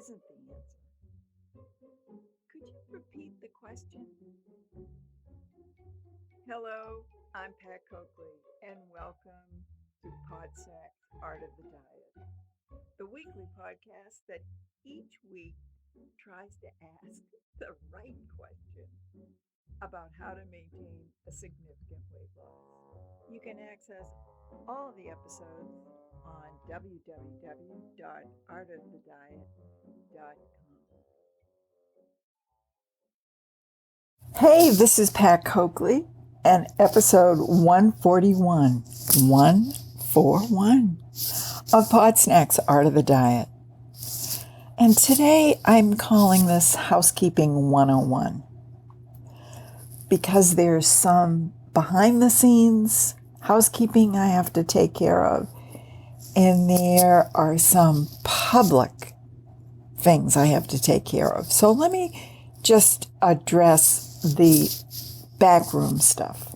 isn't the answer. Could you repeat the question? Hello, I'm Pat Coakley, and welcome to PodSnacks Art of the Diet, the weekly podcast that each week tries to ask the right question about how to maintain a significant weight loss. You can access all the episodes on www.artofthediet.com. Hey, this is Pat Coakley and episode 141 of PodSnacks Art of the Diet. And today I'm calling this Housekeeping 101 because there's some behind the scenes housekeeping I have to take care of, and there are some public things I have to take care of. So let me just address the backroom stuff.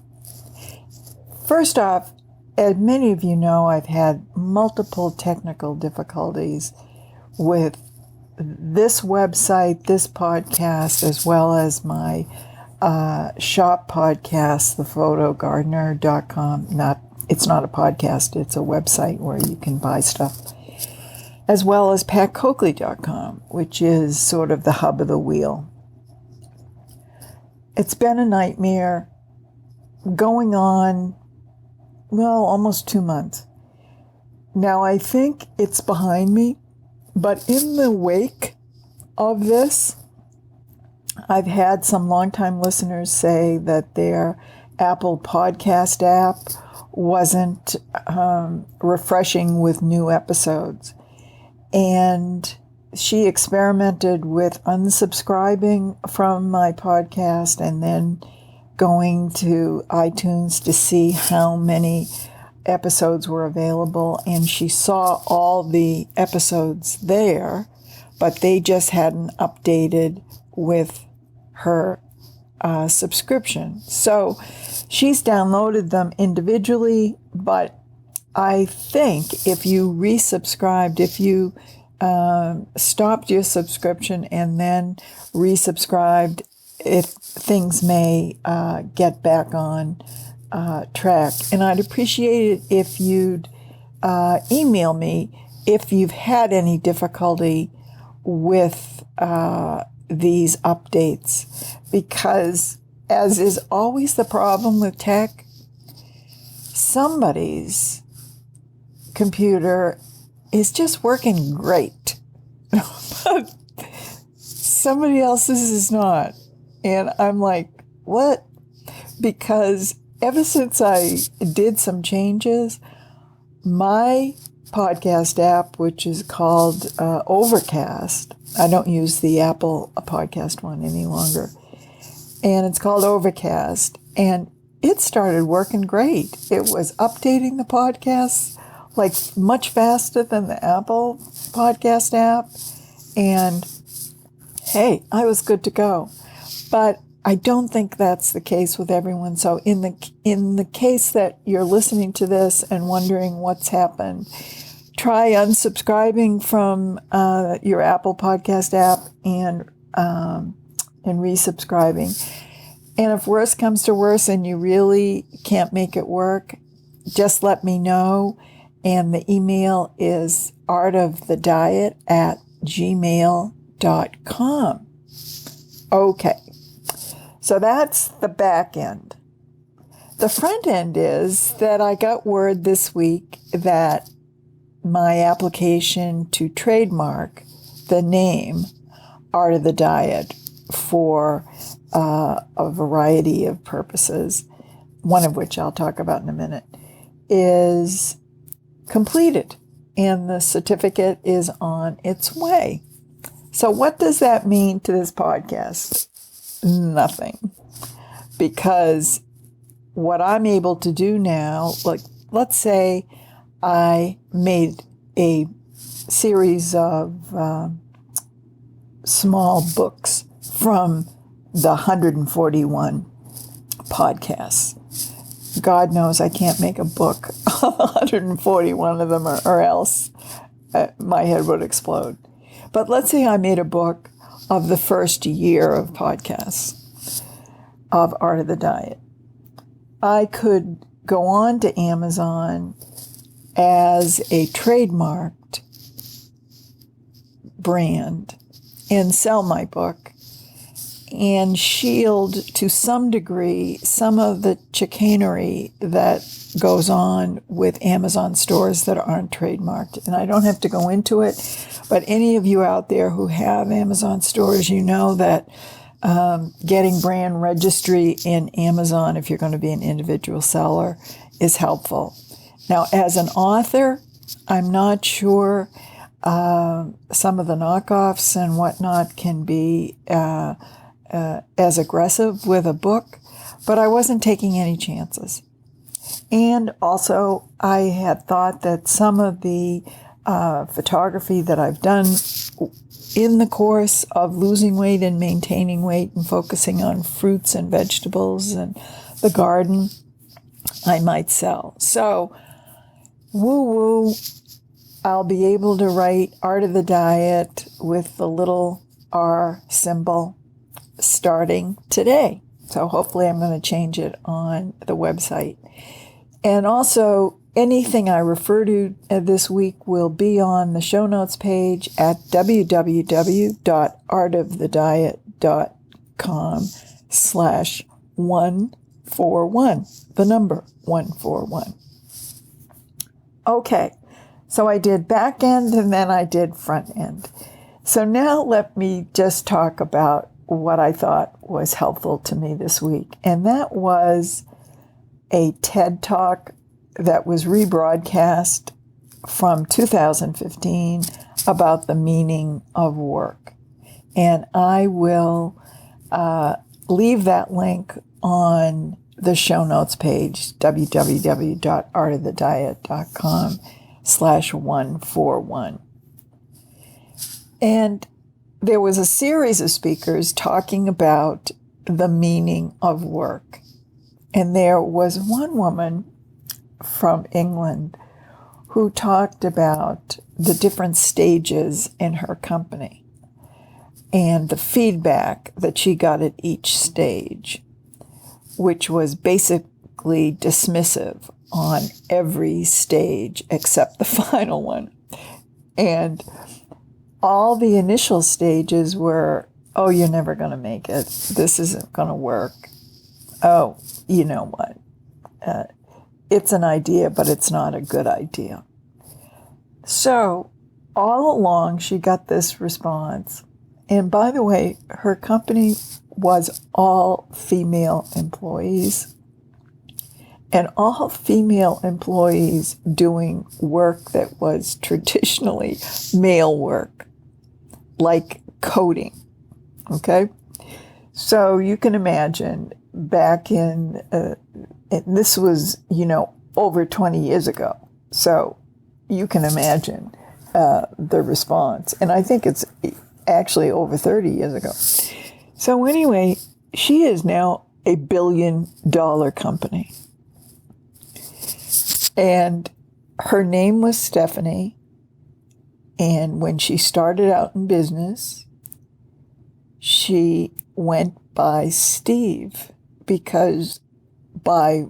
First off, as many of you know, I've had multiple technical difficulties with this website, this podcast, as well as my shop podcast, thephotogardener.com. It's not a podcast, it's a website where you can buy stuff, as well as patcoakley.com, which is sort of the hub of the wheel. It's been a nightmare going on, well, almost 2 months. Now, I think it's behind me, but in the wake of this, I've had some longtime listeners say that their Apple Podcast app wasn't refreshing with new episodes. And she experimented with unsubscribing from my podcast and then going to iTunes to see how many episodes were available. And she saw all the episodes there, but they just hadn't updated with her subscription. So she's downloaded them individually, but I think if you resubscribed, if you stopped your subscription and then resubscribed, if things may get back on track. And I'd appreciate it if you'd email me if you've had any difficulty with these updates, because as is always the problem with tech, somebody's computer is just working great, but somebody else's is not. And I'm like, what? Because ever since I did some changes, my podcast app, which is called Overcast, I don't use the Apple podcast one any longer, and it's called Overcast, and it started working great. It was updating the podcasts like much faster than the Apple podcast app, and hey, I was good to go. But I don't think that's the case with everyone. So in the case that you're listening to this and wondering what's happened, try unsubscribing from your Apple Podcast app and resubscribing. And if worse comes to worse and you really can't make it work, just let me know. And the email is artofthediet@gmail.com. Okay, so that's the back end. The front end is that I got word this week that my application to trademark the name Art of the Diet for a variety of purposes, one of which I'll talk about in a minute, is completed, and the certificate is on its way. So what does that mean to this podcast? Nothing. Because what I'm able to do now, like, let's say I made a series of small books from the 141 podcasts. God knows I can't make a book, 141 of them, or else my head would explode. But let's say I made a book of the first year of podcasts of Art of the Diet. I could go on to Amazon as a trademarked brand and sell my book and shield to some degree some of the chicanery that goes on with Amazon stores that aren't trademarked. And I don't have to go into it, but any of you out there who have Amazon stores, you know that getting brand registry in Amazon, if you're going to be an individual seller, is helpful. Now, as an author, I'm not sure some of the knockoffs and whatnot can be as aggressive with a book, but I wasn't taking any chances. And also, I had thought that some of the photography that I've done in the course of losing weight and maintaining weight and focusing on fruits and vegetables and the garden, I might sell. So, woo-woo, I'll be able to write Art of the Diet with the little R symbol starting today. So hopefully I'm going to change it on the website. And also, anything I refer to this week will be on the show notes page at www.artofthediet.com/141, the number 141. Okay, so I did back end and then I did front end. So now let me just talk about what I thought was helpful to me this week. And that was a TED Talk that was rebroadcast from 2015 about the meaning of work. And I will leave that link on the show notes page, www.artofthediet.com/141. And there was a series of speakers talking about the meaning of work. And there was one woman from England who talked about the different stages in her company and the feedback that she got at each stage, which was basically dismissive on every stage except the final one. And all the initial stages were, oh, you're never going to make it. This isn't going to work. Oh, you know what? It's an idea, but it's not a good idea. So all along, she got this response. And by the way, her company was all female employees. And all female employees doing work that was traditionally male work, like coding, okay? So you can imagine back in, and this was, over 20 years ago. So you can imagine the response. And I think it's actually over 30 years ago. So anyway, she is now a $1 billion company. And her name was Stephanie. And when she started out in business, she went by Steve, because by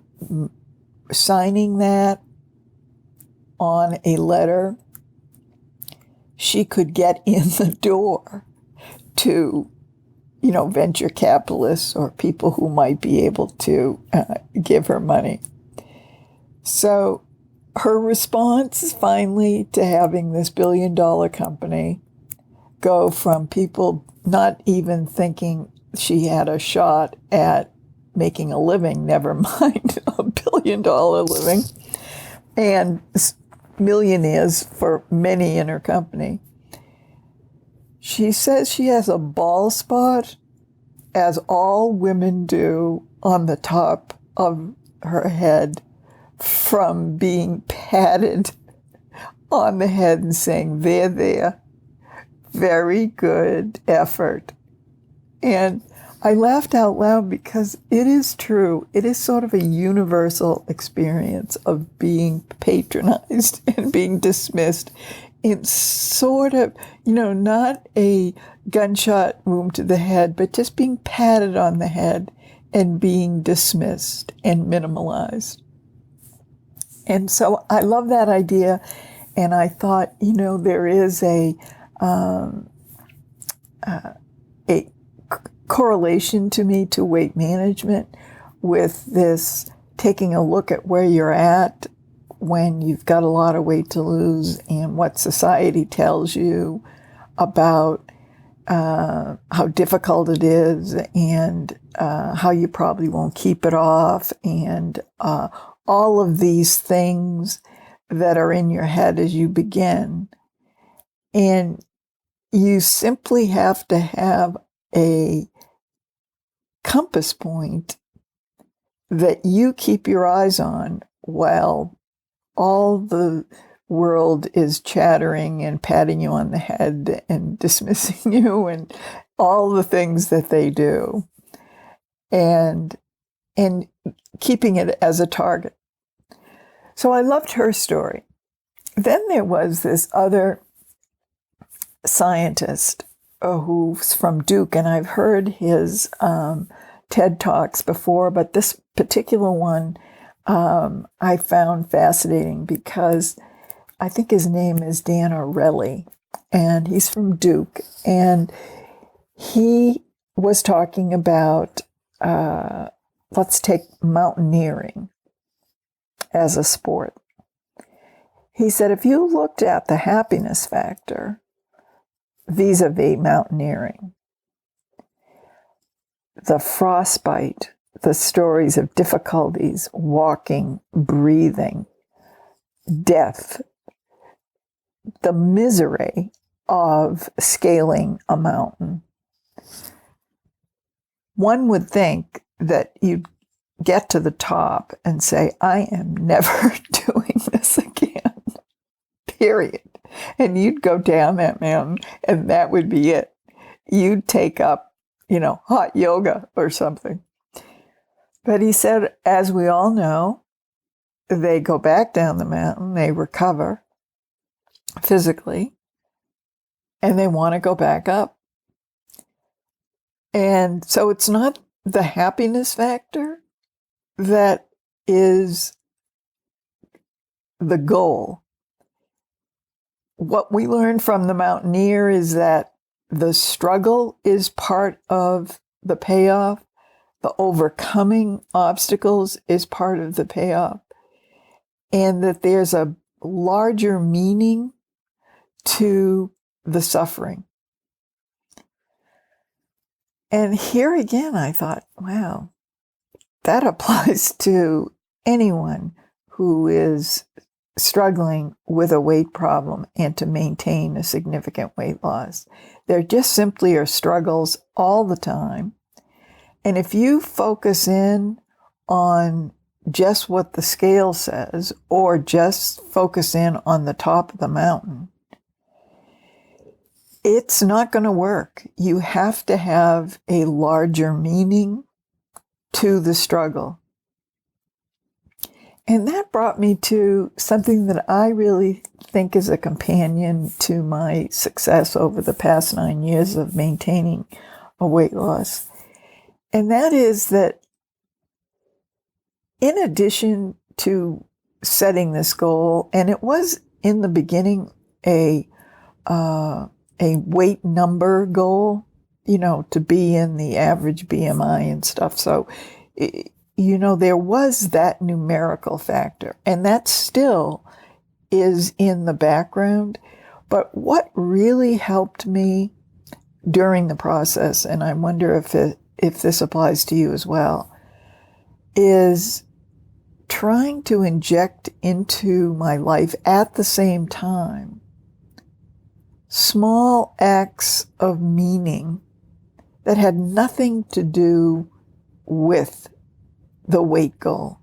signing that on a letter, she could get in the door to, venture capitalists or people who might be able to give her money. So her response finally to having this $1 billion company go from people not even thinking she had a shot at making a living, never mind $1 billion living, and millionaires for many in her company. She says she has a bald spot, as all women do, on the top of her head from being patted on the head and saying, there, very good effort. And I laughed out loud because it is true. It is sort of a universal experience of being patronized and being dismissed it's sort of, not a gunshot wound to the head, but just being patted on the head and being dismissed and minimalized. And so I love that idea. And I thought, there is a correlation to me to weight management with this taking a look at where you're at when you've got a lot of weight to lose and what society tells you about how difficult it is and how you probably won't keep it off and all of these things that are in your head as you begin. And you simply have to have a compass point that you keep your eyes on while all the world is chattering and patting you on the head and dismissing you and all the things that they do, and keeping it as a target. So I loved her story. Then there was this other scientist who's from Duke, and I've heard his TED Talks before, but this particular one I found fascinating because I think his name is Dan Ariely, and he's from Duke, and he was talking about, let's take mountaineering as a sport. He said, if you looked at the happiness factor vis-a-vis mountaineering, the frostbite, the stories of difficulties, walking, breathing, death, the misery of scaling a mountain, one would think that you'd get to the top and say, I am never doing this again, period. And you'd go down that mountain and that would be it. You'd take up, hot yoga or something. But he said, as we all know, they go back down the mountain, they recover physically, and they want to go back up. And so it's not the happiness factor that is the goal. What we learned from the mountaineer is that the struggle is part of the payoff. The overcoming obstacles is part of the payoff. And that there's a larger meaning to the suffering. And here again, I thought, wow, that applies to anyone who is struggling with a weight problem and to maintain a significant weight loss. There just simply are struggles all the time. And if you focus in on just what the scale says, or just focus in on the top of the mountain, it's not going to work. You have to have a larger meaning to the struggle. And that brought me to something that I really think is a companion to my success over the past 9 years of maintaining a weight loss. And that is that in addition to setting this goal, and it was in the beginning a weight number goal, to be in the average BMI and stuff. So, there was that numerical factor, and that still is in the background. But what really helped me during the process, and I wonder if this applies to you as well, is trying to inject into my life at the same time small acts of meaning that had nothing to do with the weight goal.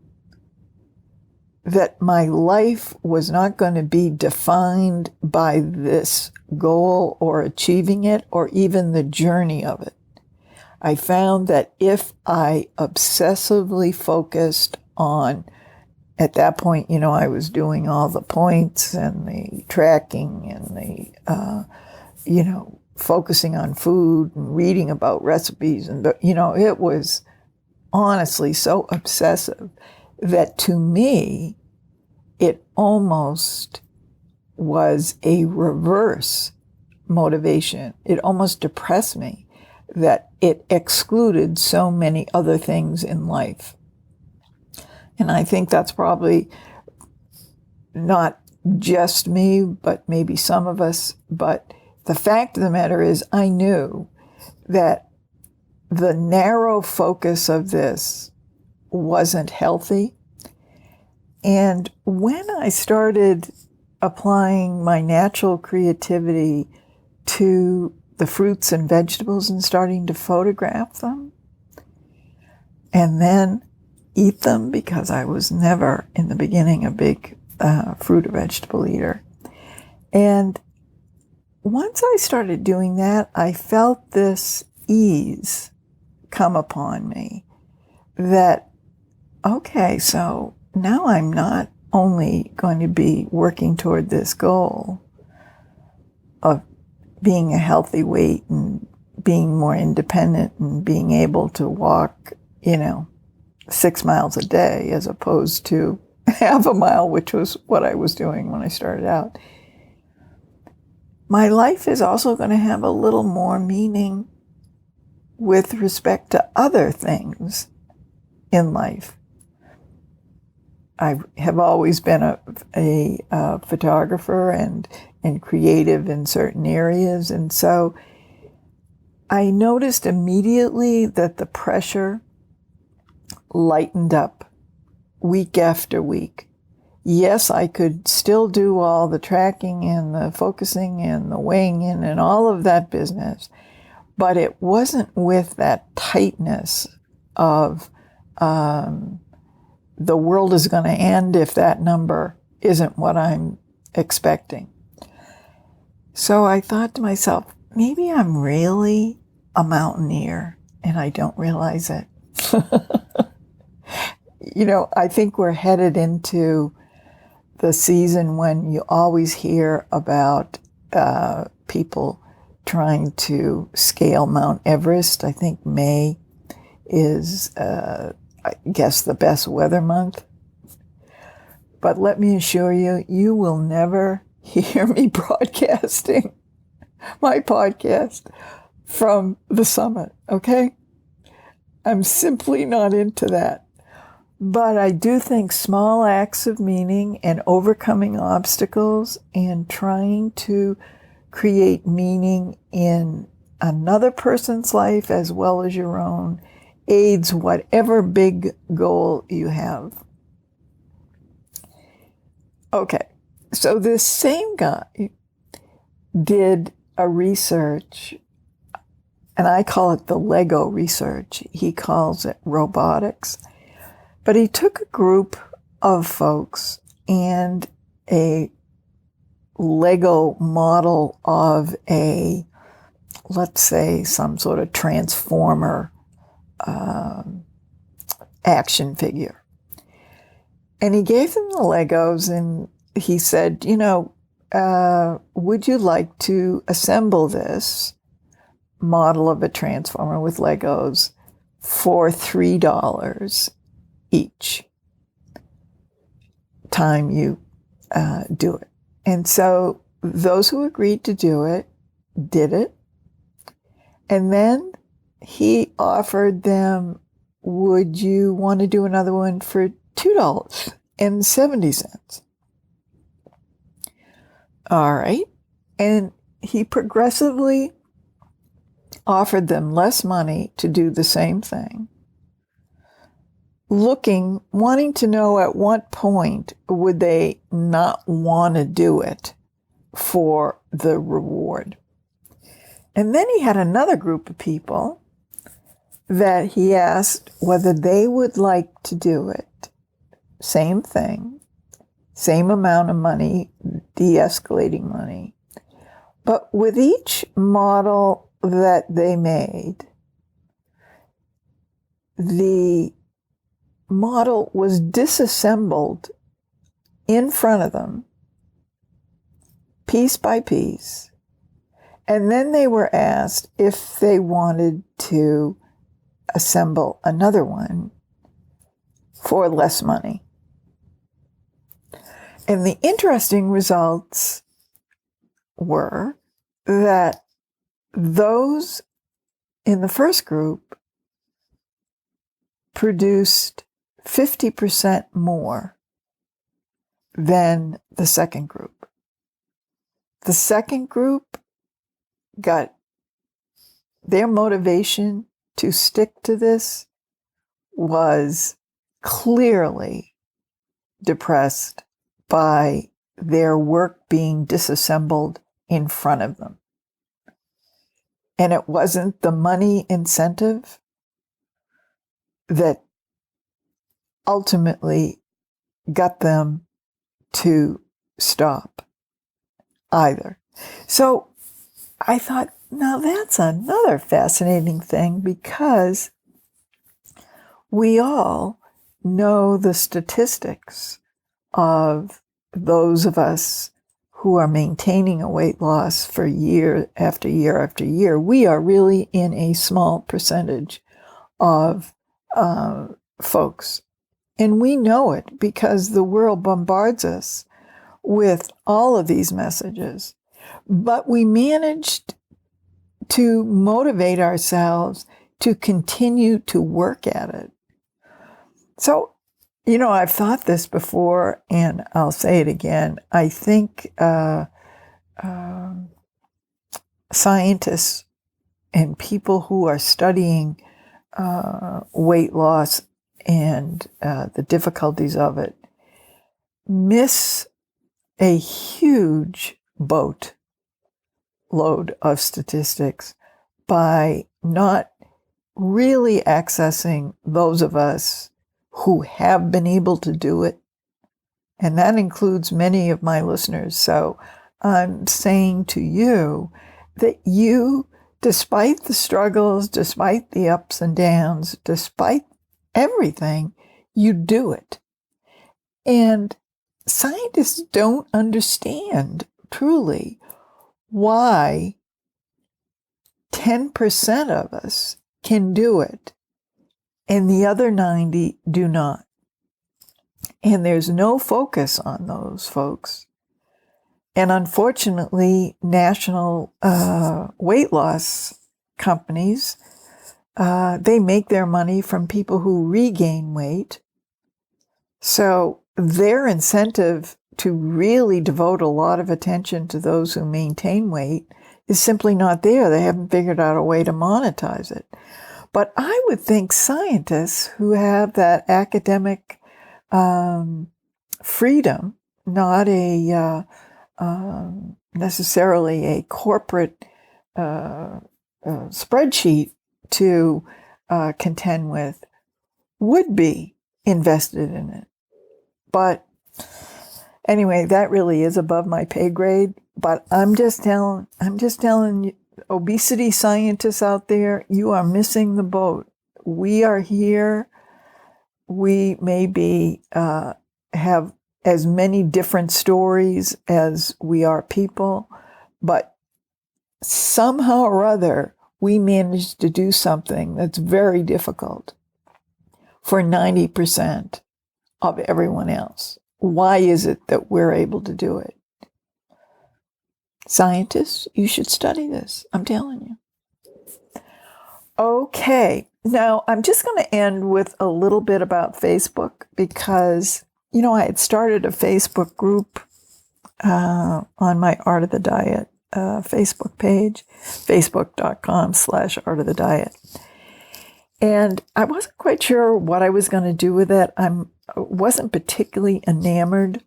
That my life was not going to be defined by this goal or achieving it or even the journey of it. I found that if I obsessively focused on, at that point, I was doing all the points and the tracking and the, focusing on food and reading about recipes. And, it was honestly so obsessive that to me, it almost was a reverse motivation. It almost depressed me that it excluded so many other things in life. And I think that's probably not just me, but maybe some of us. But the fact of the matter is, I knew that the narrow focus of this wasn't healthy. And when I started applying my natural creativity to the fruits and vegetables and starting to photograph them and then eat them, because I was never in the beginning a big fruit or vegetable eater. And once I started doing that, I felt this ease come upon me that, okay, so now I'm not only going to be working toward this goal of being a healthy weight and being more independent and being able to walk, 6 miles a day as opposed to half a mile, which was what I was doing when I started out. My life is also going to have a little more meaning with respect to other things in life. I have always been a photographer and creative in certain areas. And so I noticed immediately that the pressure lightened up week after week. Yes, I could still do all the tracking and the focusing and the weighing in and all of that business, but it wasn't with that tightness of the world is going to end if that number isn't what I'm expecting. So I thought to myself, maybe I'm really a mountaineer and I don't realize it. I think we're headed into the season when you always hear about people trying to scale Mount Everest. I think May is, I guess, the best weather month. But let me assure you, you will never hear me broadcasting my podcast from the summit, okay? I'm simply not into that. But I do think small acts of meaning and overcoming obstacles and trying to create meaning in another person's life as well as your own aids whatever big goal you have. Okay, so this same guy did a research, and I call it the Lego research. He calls it robotics. But he took a group of folks and a Lego model of a, let's say, some sort of transformer action figure. And he gave them the Legos and he said, would you like to assemble this model of a transformer with Legos for $3 each time you do it? And so those who agreed to do it did it. And then he offered them, would you want to do another one for $2.70? All right. And he progressively offered them less money to do the same thing, wanting to know at what point would they not want to do it for the reward. And then he had another group of people that he asked whether they would like to do it. Same thing, same amount of money, de-escalating money. But with each model that they made, the model was disassembled in front of them, piece by piece. And then they were asked if they wanted to assemble another one for less money. And the interesting results were that those in the first group produced 50% more than the second group. The second group got their motivation to stick to this was clearly depressed by their work being disassembled in front of them. And it wasn't the money incentive that ultimately got them to stop either. So I thought, now that's another fascinating thing, because we all know the statistics of those of us who are maintaining a weight loss for year after year after year. We are really in a small percentage of folks. And we know it because the world bombards us with all of these messages. But we managed to motivate ourselves to continue to work at it. So, I've thought this before, and I'll say it again. I think scientists and people who are studying weight loss and the difficulties of it miss a huge boatload of statistics by not really accessing those of us who have been able to do it. And that includes many of my listeners. So I'm saying to you that you, despite the struggles, despite the ups and downs, despite everything, you do it. And scientists don't understand truly why 10% of us can do it and the other 90 do not. And there's no focus on those folks. And unfortunately, national weight loss companies, they make their money from people who regain weight. So their incentive to really devote a lot of attention to those who maintain weight is simply not there. They haven't figured out a way to monetize it. But I would think scientists who have that academic freedom, not a necessarily a corporate spreadsheet to contend with, would be invested in it. But anyway, that really is above my pay grade. But I'm just telling you, obesity scientists out there, you are missing the boat. We are here. We maybe have as many different stories as we are people, but somehow or other, we managed to do something that's very difficult for 90% of everyone else. Why is it that we're able to do it? Scientists, you should study this. I'm telling you. Okay. Now, I'm just going to end with a little bit about Facebook because, I had started a Facebook group on my Art of the Diet Facebook page, facebook.com/ArtoftheDiet. And I wasn't quite sure what I was going to do with it. I wasn't particularly enamored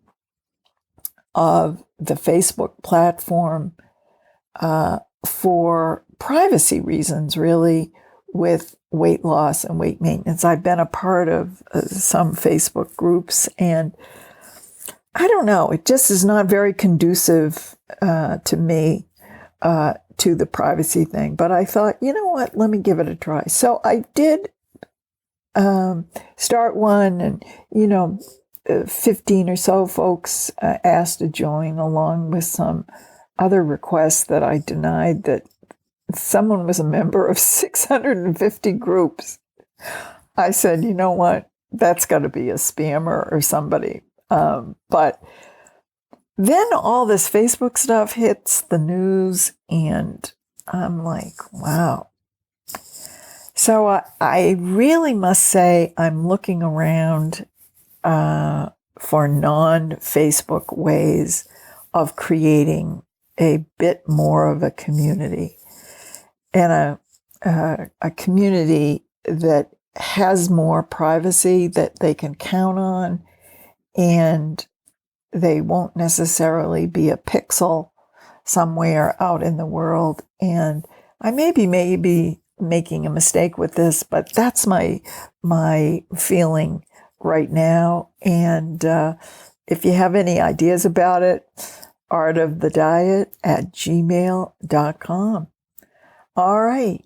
of the Facebook platform for privacy reasons, really, with weight loss and weight maintenance. I've been a part of some Facebook groups, and I don't know, it just is not very conducive to me, to the privacy thing. But I thought, you know what, let me give it a try. So I did start one, and, 15 or so folks asked to join, along with some other requests that I denied, that someone was a member of 650 groups. I said, you know what? That's got to be a spammer or somebody. But then all this Facebook stuff hits the news, and I'm like, wow. So I really must say I'm looking around for non-Facebook ways of creating a bit more of a community, and a community that has more privacy that they can count on, and they won't necessarily be a pixel somewhere out in the world. And I may be making a mistake with this, but that's my feeling right now. And if you have any ideas about it, ArtoftheDiet@gmail.com. All right.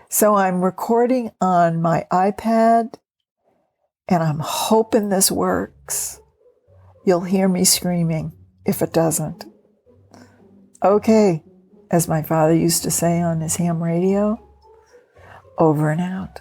So I'm recording on my iPad, and I'm hoping this works. You'll hear me screaming if it doesn't. Okay, as my father used to say on his ham radio, over and out.